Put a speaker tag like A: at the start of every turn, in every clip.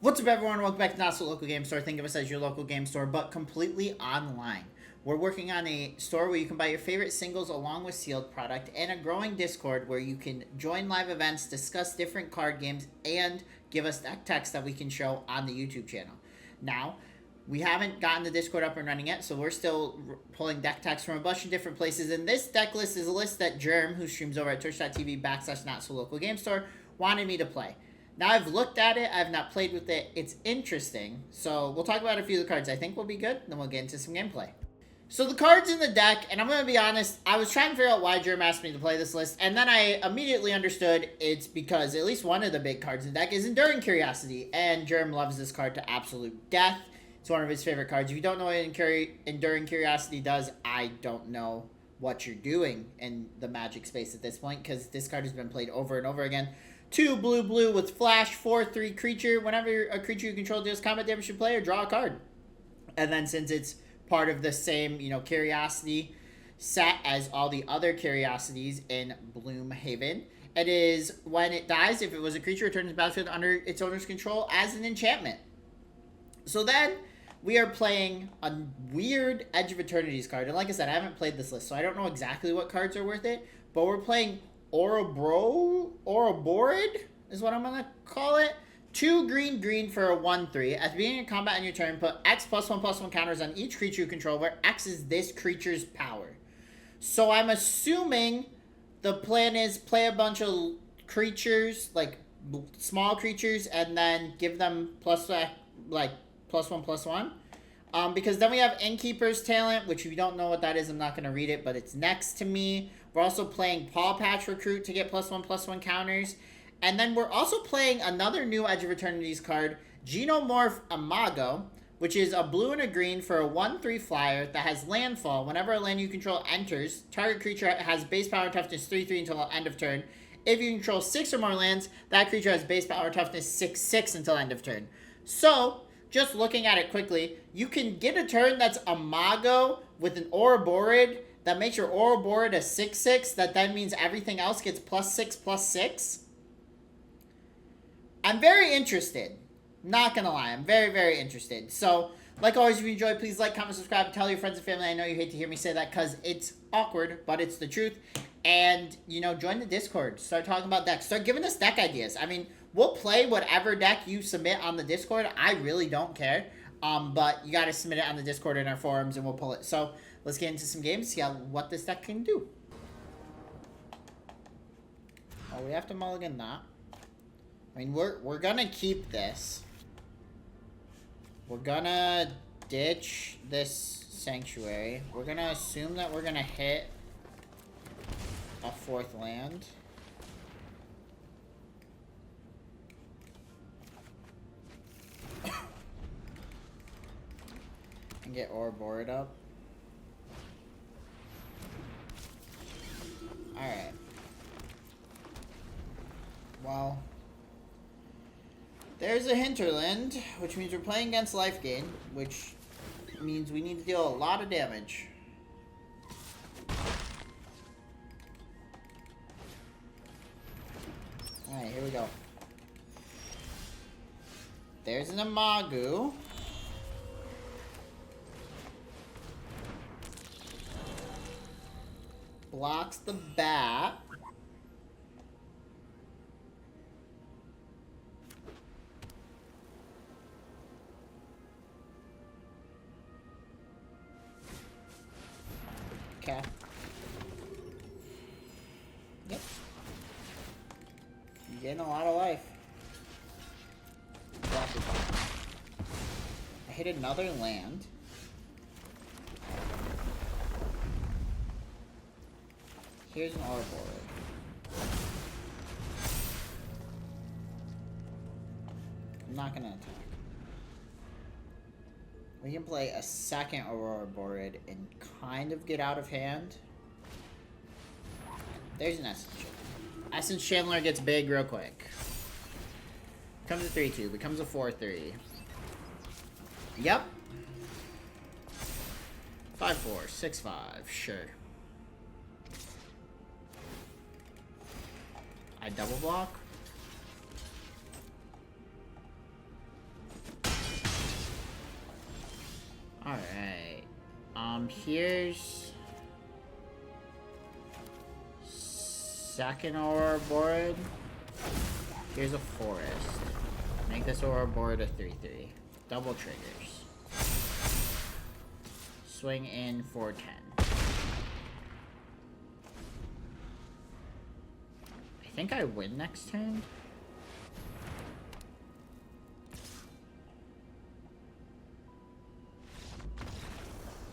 A: What's up, everyone? Welcome back to Not So Local Game Store. Think of us as your local game store, but completely online. We're working on a store where you can buy your favorite singles along with sealed product, and a growing Discord where you can join live events, discuss different card games, and give us deck text that we can show on the YouTube channel. Now, we haven't gotten the Discord up and running yet, so we're still pulling deck text from a bunch of different places. And this deck list is a list that Germ, who streams over at twitch.tv/Not So Local Game Store, wanted me to play. Now, I've looked at it. I've not played with it. It's interesting. So we'll talk about a few of the cards I think will be good. Then we'll get into some gameplay. So the cards in the deck, and I'm going to be honest, I was trying to figure out why Germ asked me to play this list. And then I immediately understood it's because at least one of the big cards in the deck is Enduring Curiosity. And Germ loves this card to absolute death. It's one of his favorite cards. If you don't know what Enduring Curiosity does, I don't know what you're doing in the Magic space at this point, because this card has been played over and over again. 2 blue with flash, 4/3 creature. Whenever a creature you control deals combat damage to player, draw a card. And then since it's part of the same, Curiosity set as all the other Curiosities in Bloomhaven, it is when it dies, if it was a creature, returns to the battlefield under its owner's control as an enchantment. So then we are playing a weird Edge of Eternities card. And like I said, I haven't played this list, so I don't know exactly what cards are worth it. But we're playing Ouroborid is what I'm going to call it. 2 green for a 1/3. At the beginning of combat on your turn, put X +1/+1 counters on each creature you control, where X is this creature's power. So I'm assuming the plan is play a bunch of creatures, like small creatures, and then give them +1/+1. Because then we have Innkeeper's Talent, which if you don't know what that is, I'm not going to read it, but it's next to me. We're also playing Paw Patch Recruit to get +1/+1 counters. And then we're also playing another new Edge of Eternities card, Genomorph Imago, which is a blue and a green for a 1/3 flyer that has landfall. Whenever a land you control enters, target creature has base power and toughness 3/3 until the end of turn. If you control 6 or more lands, that creature has base power and toughness 6/6 until end of turn. So, just looking at it quickly, you can get a turn that's Imago with an Ouroborid that makes your Ouroborid a 6/6, that then means everything else gets +6/+6. I'm very interested. Not gonna lie, I'm very, very interested. So, like always, if you enjoy, please like, comment, subscribe, and tell your friends and family. I know you hate to hear me say that because it's awkward, but it's the truth. And, join the Discord. Start talking about decks. Start giving us deck ideas. I mean, we'll play whatever deck you submit on the Discord. I really don't care. But you gotta submit it on the Discord in our forums, and we'll pull it. So, let's get into some games, see what this deck can do. Oh, we have to mulligan that. I mean, we're gonna keep this. We're gonna ditch this Sanctuary. We're gonna assume that we're gonna hit a 4th land. And get Ouroborid up. Alright. Well, there's a Hinterland, which means we're playing against life gain, which means we need to deal a lot of damage. Alright, here we go. There's an Imago. Blocks the bat. Okay. Yep. You're getting a lot of life. I hit another land. Here's an Ouroborid. I'm not gonna attack. We can play a second Ouroborid and kind of get out of hand. There's an Essence Chandler. Essence Chandler gets big real quick. Becomes a 3/2, becomes a 4/3. Yep. 5/4, 6/5, sure. I double block. Alright. Here's... second aurora board. Here's a forest. Make this aurora board a 3/3. Double triggers. Swing in for 10. I think I win next turn.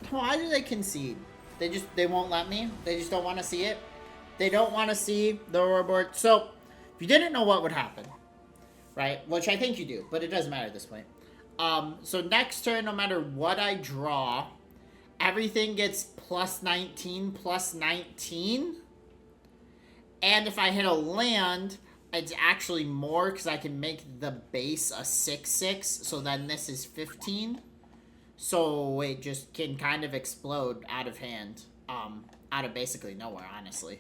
A: Why do they concede? They won't let me? They just don't want to see it? They don't want to see the aurora board. So, if you didn't know what would happen, right? Which I think you do, but it doesn't matter at this point. So next turn, no matter what I draw, everything gets plus 19, plus 19. And if I hit a land, it's actually more because I can make the base a 6/6. So then this is 15. So it just can kind of explode out of hand. Out of basically nowhere, honestly.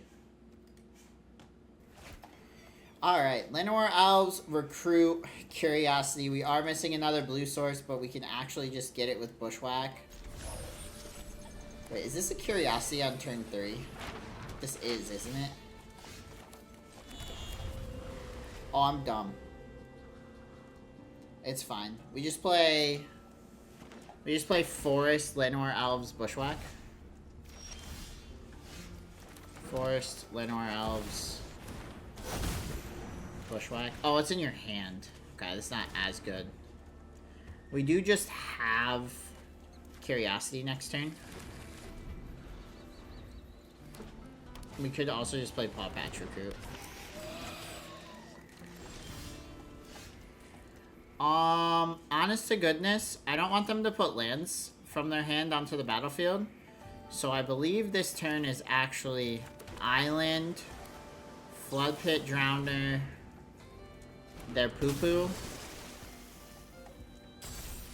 A: Alright, Llanowar Elves, Recruit, Curiosity. We are missing another blue source, but we can actually just get it with Bushwhack. Wait, is this a Curiosity on turn 3? This is, isn't it? Oh, I'm dumb. It's fine. We just play Forest, Llanowar Elves, Bushwhack. Forest, Llanowar Elves, Bushwhack. Oh, it's in your hand. Okay, that's not as good. We do just have Curiosity next turn. We could also just play Paw Patch Recruit. Honest to goodness, I don't want them to put lands from their hand onto the battlefield. So I believe this turn is actually Island, Flood Pit Drowner, their Poo-Poo,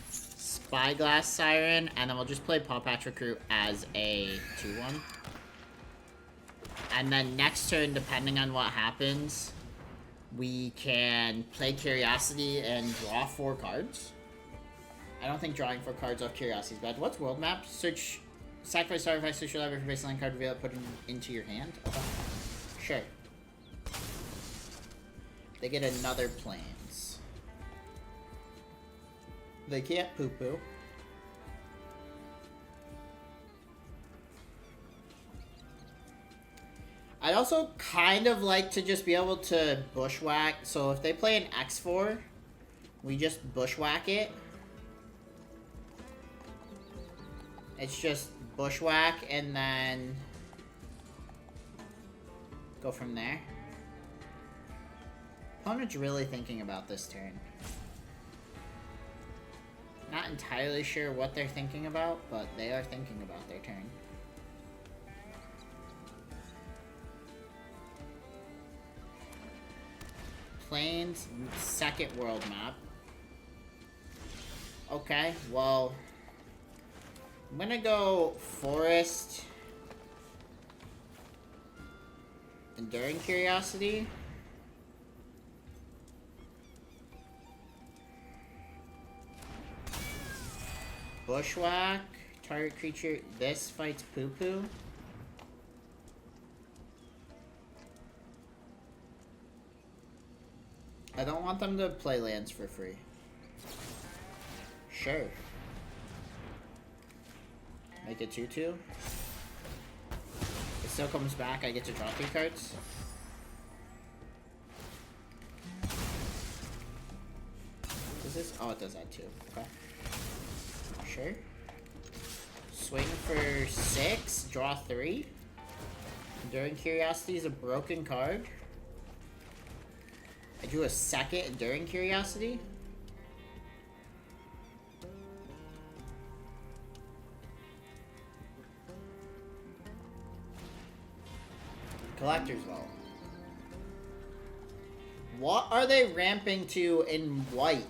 A: Spyglass Siren, and then we'll just play Paw Patch Recruit as a 2/1. And then next turn, depending on what happens, we can play Curiosity and draw 4 cards. I don't think drawing 4 cards off Curiosity is bad. What's World Map? Search, sacrifice artifact, search your library for baseline card, reveal it, put it into your hand. Okay. Sure. They get another Plains. They can't poo-poo. I'd also kind of like to just be able to Bushwhack. So if they play an X4, we just Bushwhack it. It's just Bushwhack and then go from there. Opponent's really thinking about this turn. Not entirely sure what they're thinking about, but they are thinking about their turn. Plains, second world map. Okay, well, I'm gonna go Forest, Enduring Curiosity. Bushwhack, target creature, this fights Poo-Poo. I don't want them to play lands for free. Sure. Make it 2/2. It still comes back, I get to draw 3 cards. Does this? Oh, it does add 2. Okay. Sure. Swing for 6, draw 3. Enduring Curiosity is a broken card. I drew a second Enduring Curiosity. Collector's Vault. What are they ramping to in white?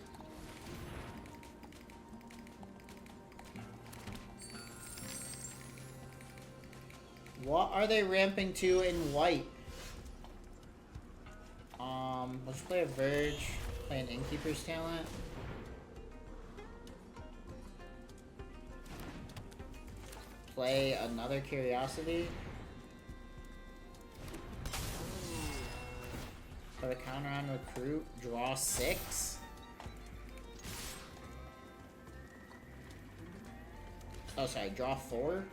A: What are they ramping to in white? Let's play a Verge, play an Innkeeper's Talent. play another Curiosity. Put a counter on Recruit. Draw 6. Oh, sorry. Draw 4.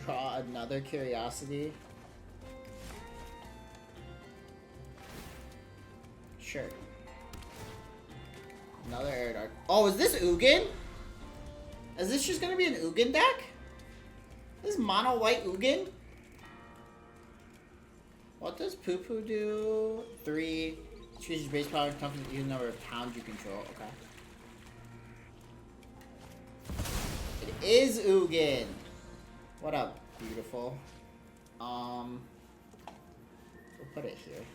A: Draw another Curiosity. Sure. Another Air Dart. Oh, is this Ugin? Is this just gonna be an Ugin deck? This is mono white Ugin? What does Poo Poo do? 3. Choose your base power and confident even number of towns you control. Okay. It is Ugin. What up, beautiful? We'll put it here.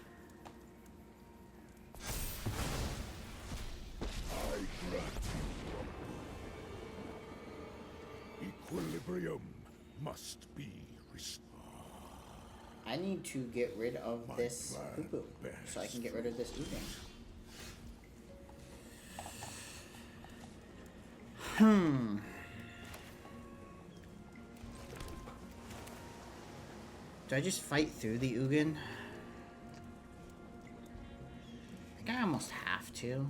B: Equilibrium must be restored.
A: I need to get rid of this poo-poo so I can get rid of this Ugin. Do I just fight through the Ugin? I think I almost have to.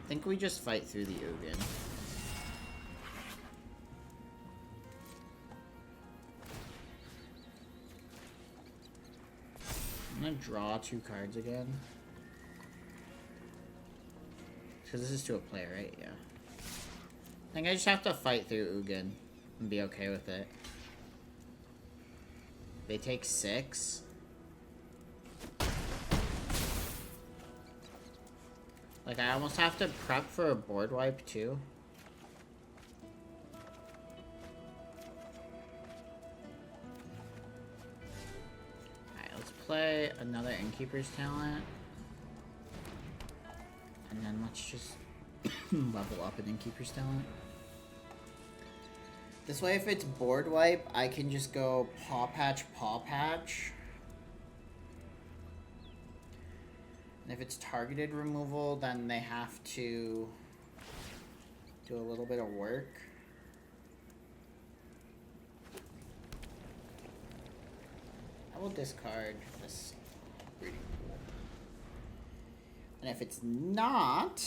A: I think we just fight through the Ugin. I'm gonna draw 2 cards again. Because this is to a player, right? Yeah. I think I just have to fight through Ugin and be okay with it. They take 6. Like, I almost have to prep for a board wipe, too. Alright, let's play another Innkeeper's Talent. And then let's just level up an Innkeeper's Talent. This way, if it's board wipe, I can just go Paw Patch, Paw Patch. And if it's targeted removal, then they have to do a little bit of work. I will discard this breeding pool. And if it's not,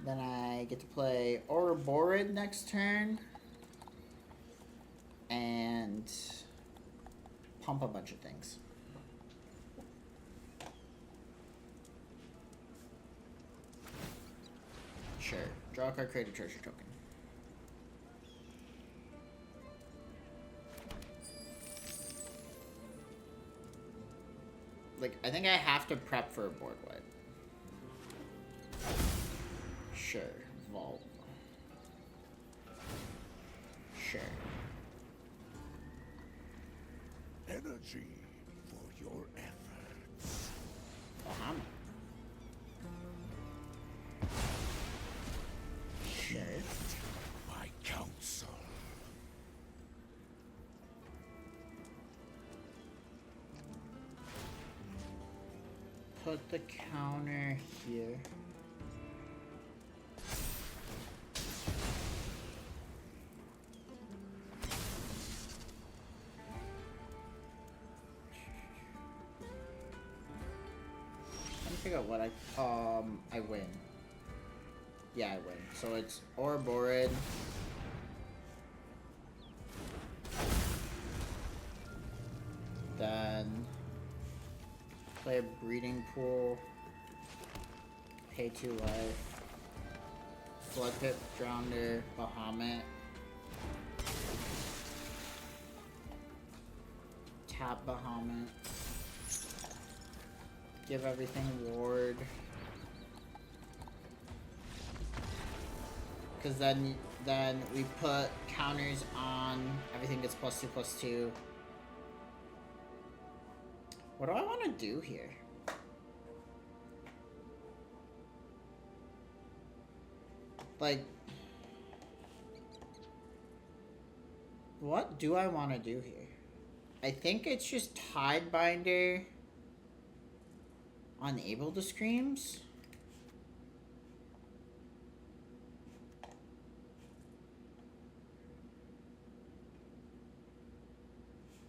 A: then I get to play Ouroborid next turn. And pump a bunch of things. Sure. Draw a card, create a treasure token. Like, I think I have to prep for a board wipe. Sure. Vault. Sure.
B: Energy for your efforts.
A: Bahamut. Sure.
B: My counsel.
A: Put the counter here. Let me figure out what I win. Yeah, I win. So it's Ouroborid. Then play a breeding pool. Pay 2 life. Flood Pit, Drowner, Bahamut. Tap Bahamut. Give everything ward. Because then we put counters on everything gets +2/+2. What do I want to do here? Like, What do I want to do here? I think it's just Tidebinder. Unable to screams.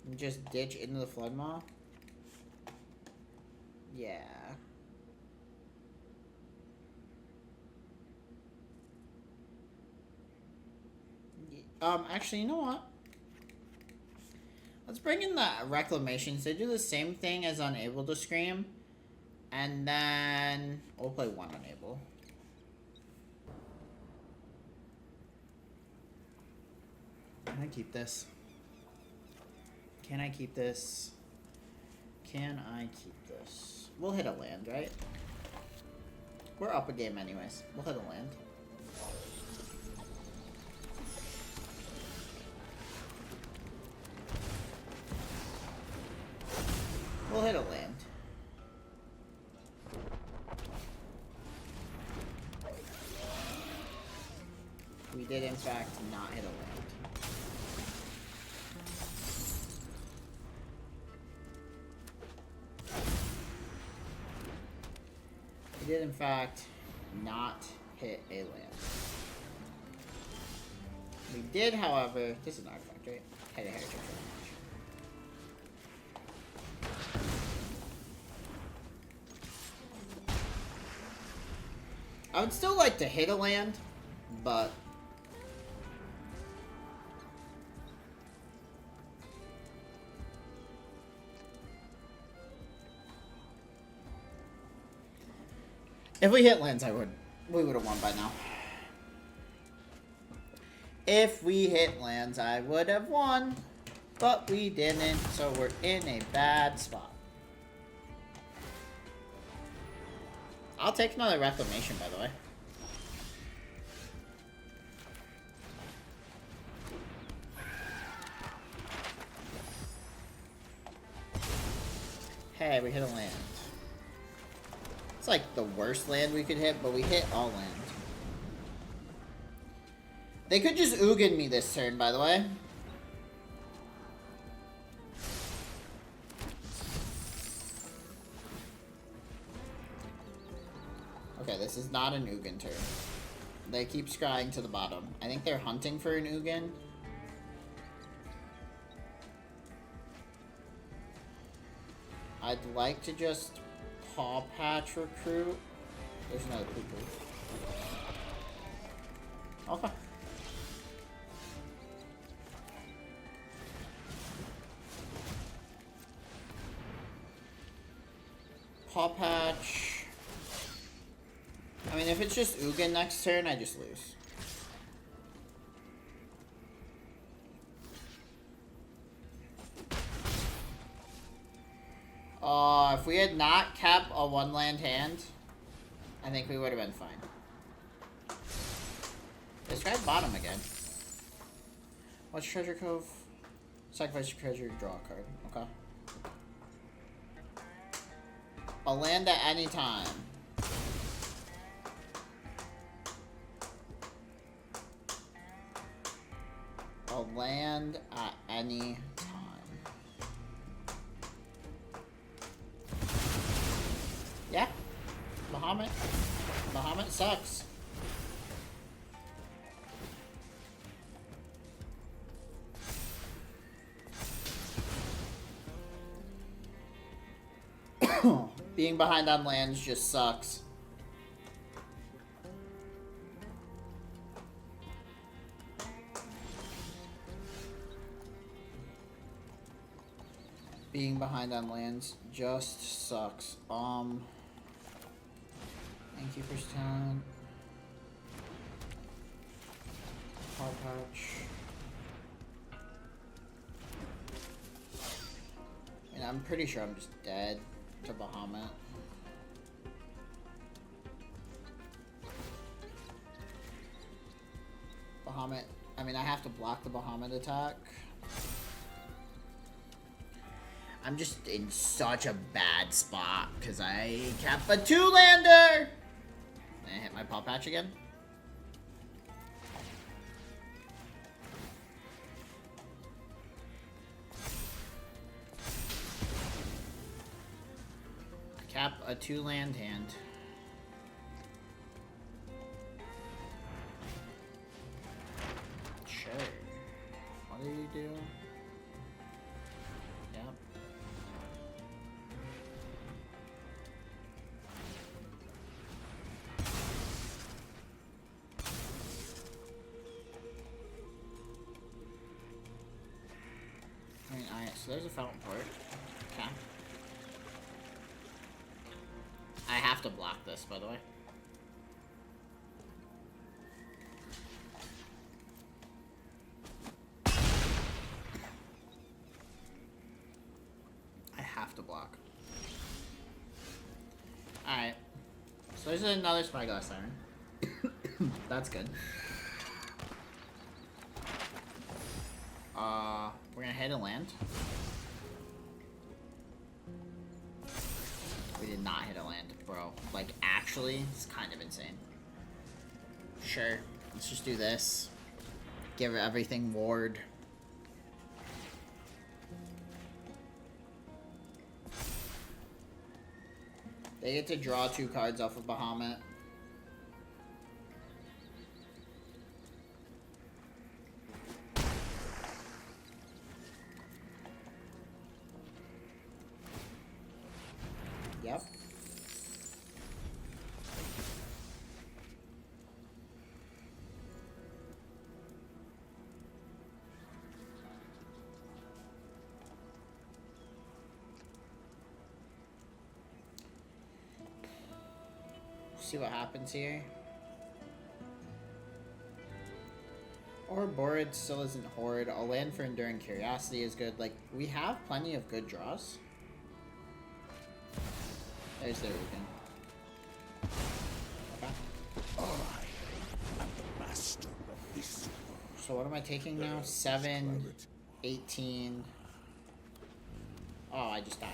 A: And just ditch into the Flood Maw. Yeah. Actually, you know what? Let's bring in the Reclamations. They do the same thing as Unable to Scream. And then we'll play one Unable. Can I keep this? Can I keep this? Can I keep this? We'll hit a land, right? We're up a game anyways. We'll hit a land. We'll hit a land. We did, in fact, not hit a land. We did, in fact, not hit a land. We did, however, this is an artifact, right? Hit a heritage. I would still like to hit a land, but if we hit lands, we would have won by now. If we hit lands, I would have won, but we didn't, so we're in a bad spot. I'll take another Reclamation, by the way. Hey, we hit a land. It's like the worst land we could hit, but we hit all land. They could just Ugin me this turn, by the way. Okay, this is not an Ugin turn. They keep scrying to the bottom. I think they're hunting for an Ugin. I'd like to just Paw Patch recruit. There's another Pooper. Okay. Paw Patch. I mean, if it's just Ugin next turn, I just lose. If we had not kept a one-land hand, I think we would have been fine. This guy's bottom again. What's Treasure Cove? Sacrifice your treasure, draw a card. Okay. A land at any time. A land at any time. Yeah. Bahamut. Bahamut sucks. Being behind on lands just sucks. Being behind on lands just sucks. Thank you for talent. Paw Patch. And I'm pretty sure I'm just dead to Bahamut. Bahamut. I mean, I have to block the Bahamut attack. I'm just in such a bad spot because I kept a two-lander. And I hit my Paw Patch again. a 2-land hand. Sure. What do you do? Yep. I mean, so there's a fountain port. Okay. I have to block this, by the way. I have to block. Alright. So there's another Spyglass Siren. That's good. We're gonna hit a land. We did not hit a land, bro. Like, actually, it's kind of insane. Sure. Let's just do this. Give everything ward. They get to draw 2 cards off of Bahamut. Yep. See what happens here. Or Borid still isn't Horde. A land for Enduring Curiosity is good. Like, we have plenty of good draws. There's the Rugen. Okay.
B: I am the master of this world.
A: So what am I taking now? 7, 18. Oh, I just died.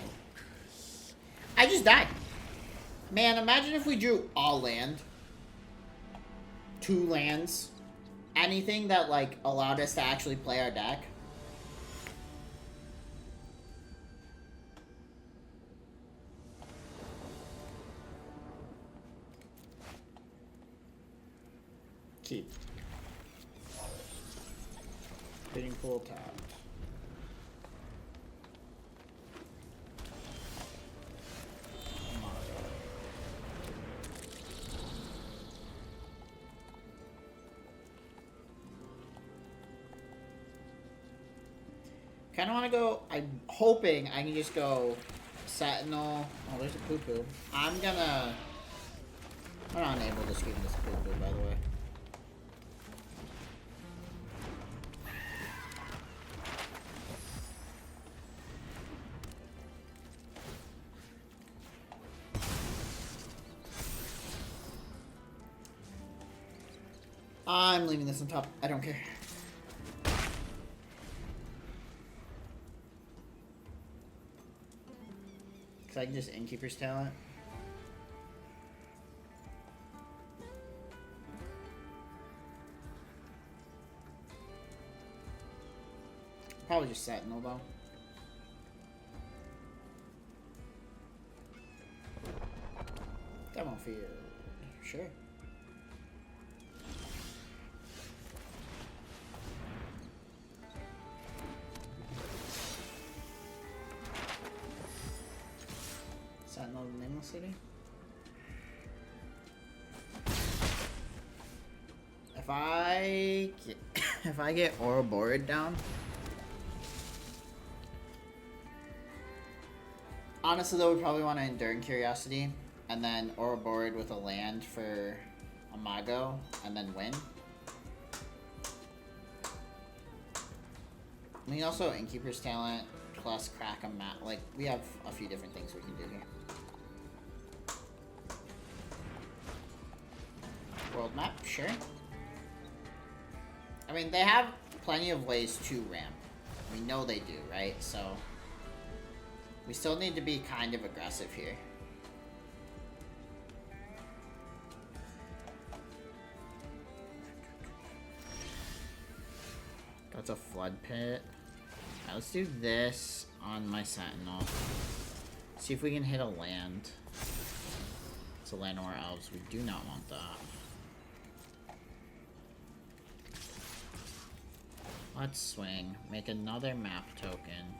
A: I just died. Man, imagine if we drew all land. 2 lands. Anything that, like, allowed us to actually play our deck. Keep. Bidding pool tapped. Kind of want to go. I'm hoping I can just go Sentinel. Oh, there's a poo poo. I'm gonna. I'm not able to screen this poo poo, by the way. I'm leaving this on top. I don't care. Because I can just Innkeeper's Talent. Probably just Sentinel, though. Demo field. Sure. Sentinel of the Nameless City. If I get Ouroboros down, honestly though, we probably want to Enduring Curiosity and then Ouroboros with a land for a Mago and then win. We can also Innkeeper's Talent plus crack a map. Like, we have a few different things we can do here. World map, sure. I mean, they have plenty of ways to ramp. We know they do, right? So, we still need to be kind of aggressive here. That's a Flood Pit. Alright, let's do this on my Sentinel. See if we can hit a land. So Llanowar Elves, we do not want that. Let's swing. Make another map token.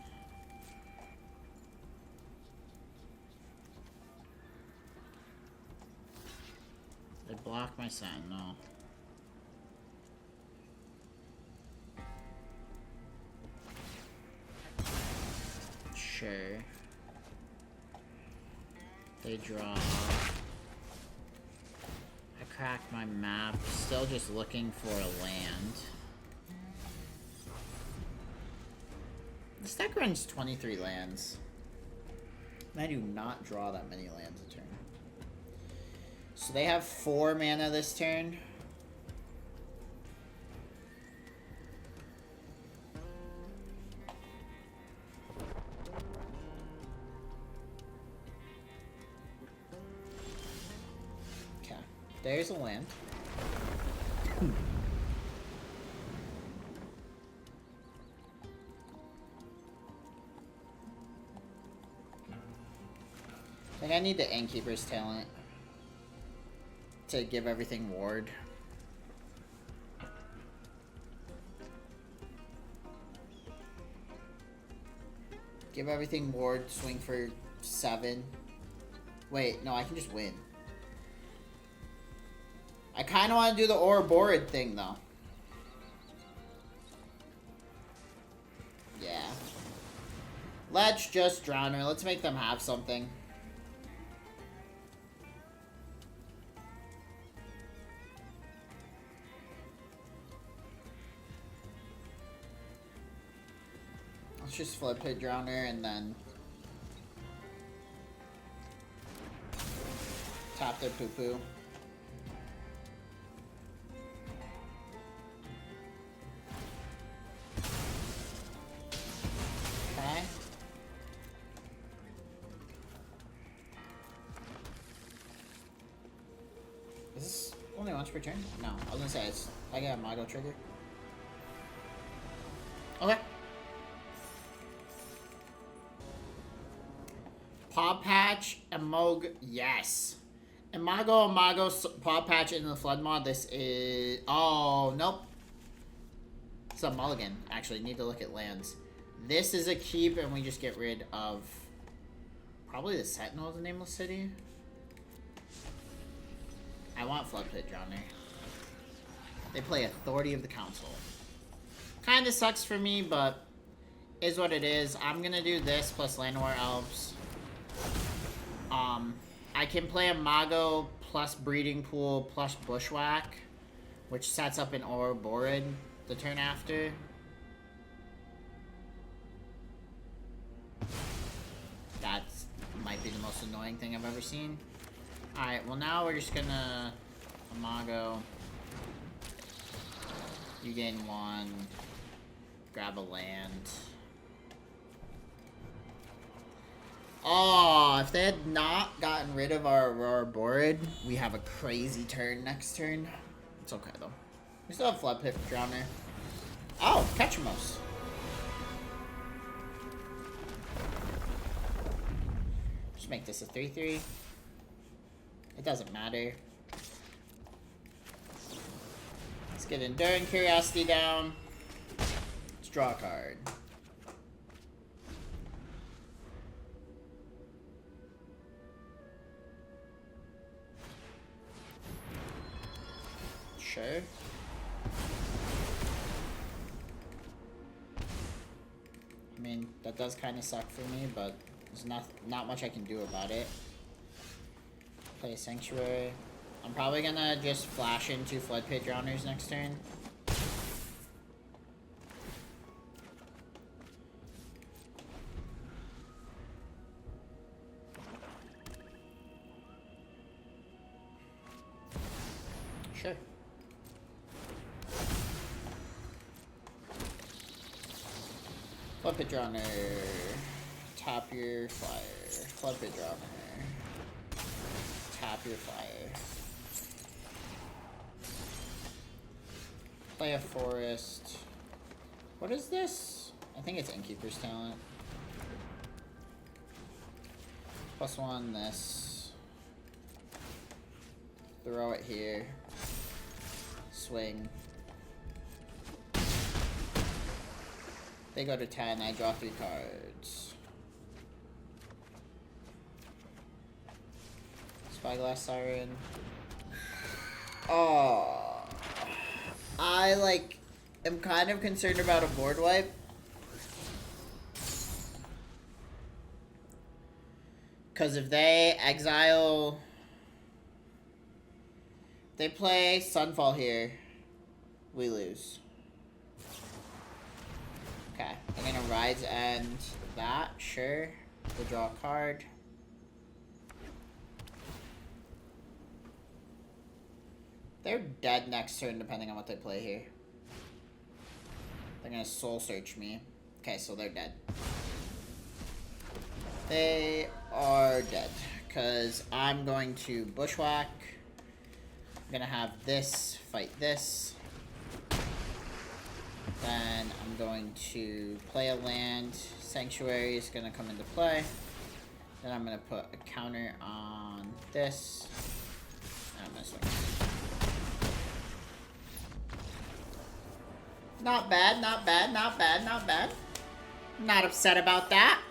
A: They block my Sentinel. Sure. They draw. I cracked my map. Still just looking for a land. This deck runs 23 lands. I do not draw that many lands a turn. So they have 4 mana this turn. Okay, there's a land. I think I need the Innkeeper's talent to give everything ward. Give everything ward, swing for 7. Wait, no, I can just win. I kind of want to do the Ouroborid thing, though. Yeah. Let's just drown her. Let's make them have something. Let's just flip hit Drowner and then tap their poo-poo. Okay. Is this only once per turn? No, I was gonna say it's. I got a Mago trigger. Okay. Paw Patch, Emog, yes. Imago, Paw Patch into the Flood mod. This is... Oh, nope. It's a mulligan. Actually, need to look at lands. This is a keep, and we just get rid of... Probably the Sentinel of the Nameless City. I want Flood Pit Drowner. They play Authority of the Council. Kinda sucks for me, but... Is what it is. I'm gonna do this plus Llanowar Elves. I can play a Mago plus Breeding Pool plus Bushwhack, which sets up an Ouroborid the turn after. That might be the most annoying thing I've ever seen. Alright, well now we're just gonna Mago. You gain 1. Grab a land. Oh, if they had not gotten rid of our Ouroborid, we have a crazy turn next turn. It's okay, though. We still have Flood Pit Drowner. Oh, Ketchamos. Just make this a 3/3. It doesn't matter. Let's get Enduring Curiosity down. Let's draw a card. Sure. I mean, that does kind of suck for me, but there's not much I can do about it. Play a Sanctuary. I'm probably gonna just flash into Flood Pit Drowners next turn. Sure. Flood Pit Drowner. Tap your flyer. Flood Pit Drowner. Tap your flyer. Play a forest. What is this? I think it's Innkeeper's Talent. +1 this. Throw it here. Swing. They go to 10. I draw 3 cards. Spyglass Siren. Oh. I, like, am kind of concerned about a board wipe. Because if they exile... They play Sunfall here. We lose. Okay. I'm gonna Rise End that. Sure. We'll draw a card. They're dead next turn depending on what they play here. They're gonna Soul Search me. Okay, so they're dead. They are dead. Because I'm going to Bushwhack. I'm gonna have this fight this. Then I'm going to play a land. Sanctuary is gonna come into play. Then I'm gonna put a counter on this. And I'm gonna swing. Not bad, not bad, not bad, not bad. Not upset about that.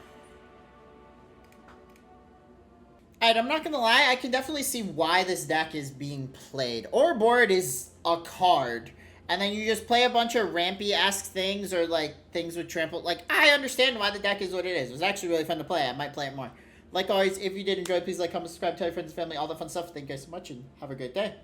A: Alright, I'm not gonna lie, I can definitely see why this deck is being played. Or board is a card, and then you just play a bunch of rampy-esque things, or like things with trample. Like, I understand why the deck is what it is. It was actually really fun to play. I might play it more. Like always, if you did enjoy, please like, comment, subscribe, tell your friends and family, all the fun stuff. Thank you guys so much, and have a great day.